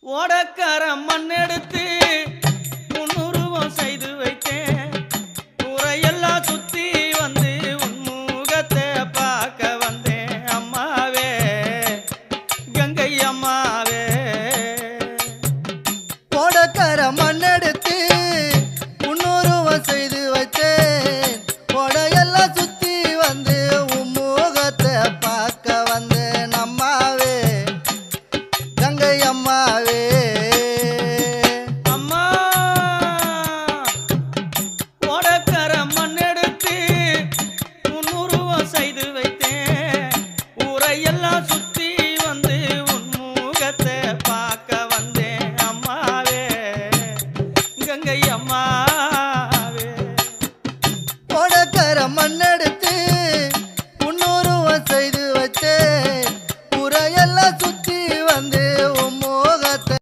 ஓடக்கார மண்ணெடுத்து முன்னுருவம் செய்து வைத்தேன். ஊரையெல்லாம் சுத்தி வந்து உன் முகத்தை பார்க்க வந்தேன். அம்மாவே கங்கை அம்மாவே ஓடக்கார